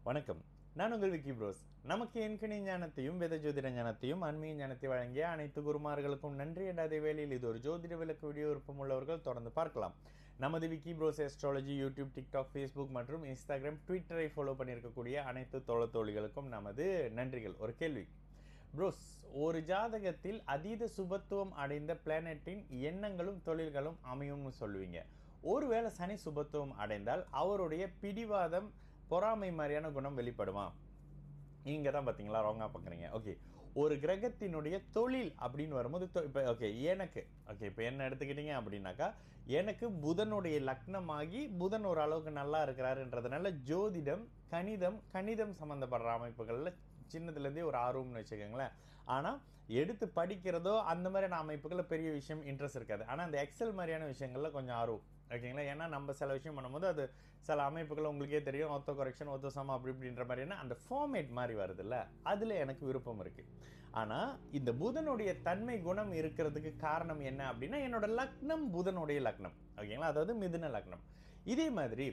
வணக்கம். நான் உங்கள் விக்கி ப்ரோஸ். நமக்கு எண்கணி ஞானத்தையும் வேத ஜோதிட ஞானத்தையும் ஆன்மீக ஞானத்தை வழங்கிய அனைத்து குருமார்களுக்கும் நன்றி என்ற அதே வேளையில் இது ஒரு ஜோதிட விளக்கு வீடியோ விருப்பம் உள்ளவர்கள் தொடர்ந்து பார்க்கலாம். நமது Vicky Bros Astrology YouTube, TikTok, Facebook மற்றும் இன்ஸ்டாகிராம், ட்விட்டரை ஃபாலோ பண்ணியிருக்கக்கூடிய அனைத்து தோழிகளுக்கும் நமது நன்றிகள். ஒரு கேள்வி ப்ரோஸ், ஒரு ஜாதகத்தில் அதீத சுபத்துவம் அடைந்த பிளானட்டின் எண்ணங்களும் தொழில்களும் அமையும்னு சொல்லுவீங்க. ஒருவேளை சனி சுபத்துவம் அடைந்தால் அவருடைய பிடிவாதம், பொறாமை மாதிரியான குணம் வெளிப்படுமா? நீங்க தான் பார்த்தீங்களா ராங்கா பார்க்குறீங்க. ஓகே, ஒரு கிரகத்தினுடைய தொழில் அப்படின்னு வரும்போது இப்போ இப்போ என்ன எடுத்துக்கிட்டீங்க அப்படின்னாக்கா, எனக்கு புதனுடைய லக்னமாகி புதன் ஒரு அளவுக்கு நல்லா இருக்கிறாருன்றதுனால ஜோதிடம், கணிதம் சம்மந்தப்படுற அமைப்புகளில் சின்னதுலேருந்தே ஒரு ஆர்வம்னு வச்சுக்கோங்களேன். ஆனால் எடுத்து படிக்கிறதோ அந்த மாதிரியான அமைப்புகளில் பெரிய விஷயம் இன்ட்ரெஸ்ட் இருக்காது. ஆனால் அந்த எக்ஸல் மாதிரியான விஷயங்களில் கொஞ்சம் ஆர்வம், ஓகேங்களா? ஏன்னா நம்ம சில விஷயம் பண்ணும்போது அது சில அமைப்புகள் உங்களுக்கே தெரியும், ஒத்தோ கரெக்ஷன், ஒத்தோ சம அப்படி இப்படின்ற மாதிரியான அந்த ஃபார்மேட் மாதிரி வருதுல்ல, அதில் எனக்கு விருப்பம் இருக்குது. ஆனால் இந்த புதனுடைய தன்மை குணம் இருக்கிறதுக்கு காரணம் என்ன அப்படின்னா, என்னோட லக்னம் புதனுடைய லக்னம், ஓகேங்களா? அதாவது மிதுன லக்னம். இதே மாதிரி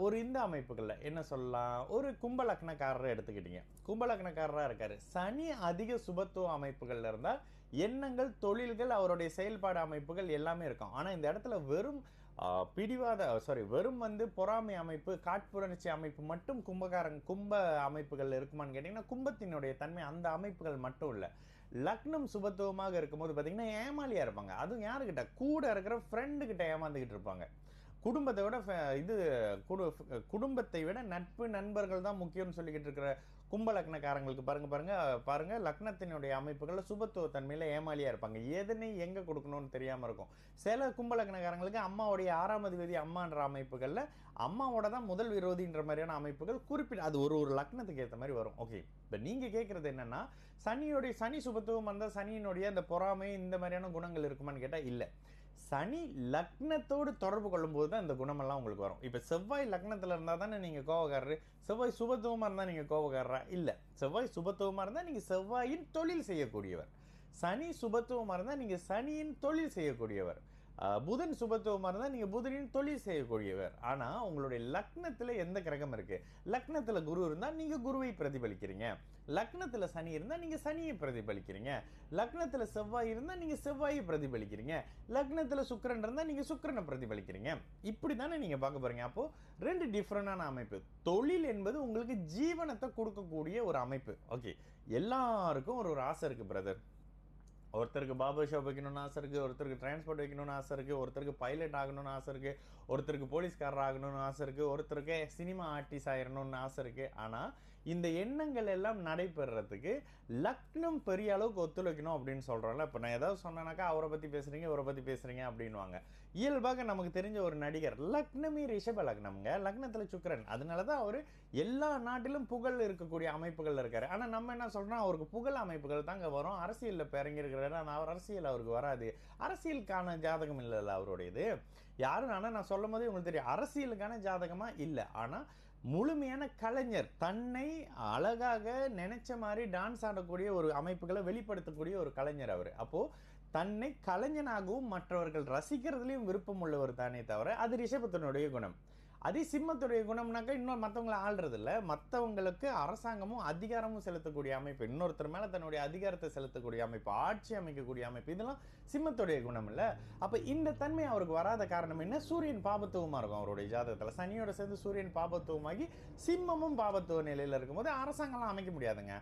ஒரு இந்த அமைப்புகளில் என்ன சொல்லலாம், ஒரு கும்ப லக்னக்காரரை எடுத்துக்கிட்டீங்க. கும்ப லக்னக்காரராக இருக்காரு, சனி அதிக சுபத்துவ அமைப்புகளில் இருந்தால் எண்ணங்கள், தொழில்கள், அவருடைய செயல்பாடு அமைப்புகள் எல்லாமே இருக்கும். ஆனால் இந்த இடத்துல வெறும் வெறும் பொறாமை அமைப்பு, காட்புணர்ச்சி அமைப்பு மட்டும் கும்ப அமைப்புகள் இருக்குமான்னு கேட்டிங்கன்னா, கும்பத்தினுடைய தன்மை அந்த அமைப்புகள் மட்டும் இல்லை. லக்னம் சுபத்துவமாக இருக்கும்போது பார்த்தீங்கன்னா ஏமாலியாக இருப்பாங்க. அதுவும் யாருக்கிட்ட, கூட இருக்கிற ஃப்ரெண்டுக்கிட்ட ஏமாந்துக்கிட்டு இருப்பாங்க. குடும்பத்தை விட குடும்பத்தை விட நட்பு, நண்பர்கள் தான் முக்கியம்னு சொல்லிக்கிட்டு இருக்கிற கும்ப லக்னக்காரங்களுக்கு பாருங்க லக்னத்தினுடைய அமைப்புகளில் சுபத்துவ தன்மையில் ஏமாலியாக இருப்பாங்க. எதனை எங்கே கொடுக்கணும்னு தெரியாமல் இருக்கும். சில கும்ப லக்னக்காரங்களுக்கு அம்மாவுடைய 6ஆம் அதிபதி அம்மான்ற அமைப்புகளில் அம்மாவோட தான் முதல் விரோதின்ற மாதிரியான அமைப்புகள் அது ஒரு லக்னத்துக்கு ஏற்ற மாதிரி வரும். ஓகே, இப்போ நீங்கள் கேட்குறது என்னன்னா, சனி சுபத்துவம் வந்தால் சனியினுடைய அந்த பொறாமை இந்த மாதிரியான குணங்கள் இருக்குமான்னு கேட்டால் இல்லை. சனி லக்னத்தோடு தொடர்பு கொள்ளும்போது தான் இந்த குணமெல்லாம் உங்களுக்கு வரும். இப்போ செவ்வாய் லக்னத்தில் இருந்தால் தானே நீங்கள் கோபக்காரரு, செவ்வாய் சுபத்துவமாக இருந்தால் நீங்கள் கோபக்காரரா? இல்லை. செவ்வாய் சுபத்துவமாக இருந்தால் நீங்கள் செவ்வாயின் தொழில் செய்யக்கூடியவர். சனி சுபத்துவமாக இருந்தால் நீங்கள் சனியின் தொழில் செய்யக்கூடியவர். புதன் சுபத்துவமாக இருந்தால் நீங்கள் புதனின் தொழில் செய்யக்கூடியவர். ஆனால் உங்களுடைய லக்னத்தில் எந்த கிரகம் இருக்குது? லக்னத்தில் குரு இருந்தால் நீங்கள் குருவை பிரதிபலிக்கிறீங்க. லக்னத்தில் சனி இருந்தால் நீங்கள் சனியை பிரதிபலிக்கிறீங்க. லக்னத்தில் செவ்வாய் இருந்தால் நீங்கள் செவ்வாயை பிரதிபலிக்கிறீங்க. லக்னத்தில் சுக்கிரன் இருந்தால் நீங்கள் சுக்கிரனை பிரதிபலிக்கிறீங்க. இப்படி தானே நீங்கள் பார்க்க போகிறீங்க. அப்போது 2 டிஃப்ரெண்டான அமைப்பு. தொழில் என்பது உங்களுக்கு ஜீவனத்தை கொடுக்கக்கூடிய ஒரு அமைப்பு. ஓகே, எல்லாருக்கும் ஒரு ஆசை இருக்குது பிரதர். ஒருத்தருக்கு பாபர் ஷாப் வைக்கணும்னு ஆசை இருக்குது, ஒருத்தருக்கு டிரான்ஸ்போர்ட் வைக்கணும்னு ஆசை இருக்குது, ஒருத்தருக்கு பைலட் ஆகணும்னு ஆசை இருக்குது, ஒருத்தருக்கு போலீஸ்காரர் ஆகணும்னு ஆசை இருக்குது, ஒருத்தருக்கு சினிமா ஆர்டிஸ்ட் ஆகிடணும்னு ஆசை இருக்குது. ஆனால் இந்த எண்ணங்கள் எல்லாம் நடைபெறத்துக்கு லக்னம் பெரிய அளவுக்கு ஒத்துழைக்கணும் அப்படின்னு சொல்கிறோம்ல. இப்போ நான் ஏதாவது சொன்னேனாக்கா அவரை பற்றி பேசுகிறீங்க, இவரை பற்றி பேசுகிறீங்க அப்படின்வாங்க. இயல்பாக நமக்கு தெரிஞ்ச ஒரு நடிகர் லக்னமே ரிஷப லக்னம்ங்க, லக்னத்தில் சுக்கிரன். அதனால தான் அவர் எல்லா நாட்டிலும் புகழ் இருக்கக்கூடிய அமைப்புகள் இருக்காரு. ஆனால் நம்ம என்ன சொல்கிறோம், அவருக்கு புகழ் அமைப்புகள் தாங்க வரும், அரசியலில் இப்போ இறங்கியிருக்கிற அவர் அரசியல் அவருக்கு வராது. அரசியலுக்கான ஜாதகம் இல்லைல்ல அவருடையது. யாரும் நான் சொல்லும் போதே உங்களுக்கு தெரியும், அரசியலுக்கான ஜாதகமா இல்லை. ஆனா முழுமையான கலைஞர், தன்னை அழகாக நினைச்ச மாதிரி டான்ஸ் ஆடக்கூடிய ஒரு அமைப்புகளை வெளிப்படுத்தக்கூடிய ஒரு கலைஞர் அவர். அப்போ தன்னை கலைஞனாகவும் மற்றவர்கள் ரசிக்கிறதுலையும் விருப்பம் உள்ளவர் தானே தவிர அது ரிஷபத்தினுடைய குணம். அதே சிம்மத்துடைய குணம்னாக்கா இன்னொரு மற்றவங்களை ஆள்றது இல்லை, மற்றவங்களுக்கு அரசாங்கமும் அதிகாரமும் செலுத்தக்கூடிய அமைப்பு, இன்னொருத்தர் மேலே தன்னுடைய அதிகாரத்தை செலுத்தக்கூடிய அமைப்பு, ஆட்சி அமைக்கக்கூடிய அமைப்பு, இதெல்லாம் சிம்மத்துடைய குணம் இல்லை. அப்போ இந்த தன்மை அவருக்கு வராத காரணம் என்ன? சூரியன் பாபத்துவமாக இருக்கும் அவருடைய ஜாதகத்தில். சனியோட சேர்ந்து சூரியன் பாபத்துவமாகி சிம்மமும் பாபத்துவ நிலையில் இருக்கும்போது அரசாங்கம்லாம் அமைக்க முடியாதுங்க.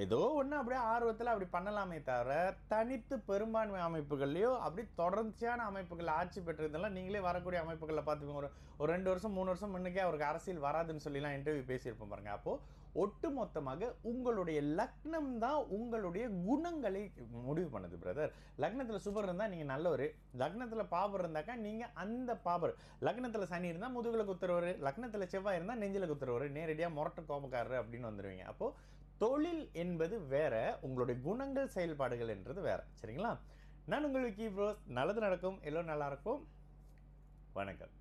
ஏதோ ஒன்று அப்படியே ஆர்வத்தில் அப்படி பண்ணலாமே தவிர தனித்து பெரும்பான்மை அமைப்புகள்லையோ அப்படி தொடர்ச்சியான அமைப்புகள் ஆட்சி பெற்றதெல்லாம் நீங்களே வரக்கூடிய அமைப்புகளில் பார்த்துக்கோங்க. ஒரு 2 வருஷம் 3 வருஷம் முன்னுக்கே அவருக்கு அரசியல் வராதுன்னு சொல்லிலாம் இன்டர்வியூ பேசியிருப்போம் பாருங்க. அப்போது ஒட்டு மொத்தமாக உங்களுடைய லக்னம் தான் உங்களுடைய குணங்களை முடிவு பண்ணுது பிரதர். லக்னத்தில் சுபர் இருந்தால் நீங்கள் நல்லவர், லக்னத்தில் பாபர் இருந்தாக்கா நீங்கள் அந்த பாபர். லக்னத்தில் சனி இருந்தால் முதுகில் குத்துறவர், லக்னத்தில் செவ்வாய் இருந்தால் நெஞ்சில் குத்துறவர், நேரடியாக முரட்டு கோபக்காரர் அப்படின்னு வந்துடுவீங்க. அப்போது தொழில் என்பது வேற, உங்களுடைய குணங்கள், செயல்பாடுகள் என்றது வேற. சரிங்களா? நான் உங்கள் விக்கி ப்ரோஸ். நல்லது நடக்கும், எல்லோரும் நல்லா இருக்கும். வணக்கம்.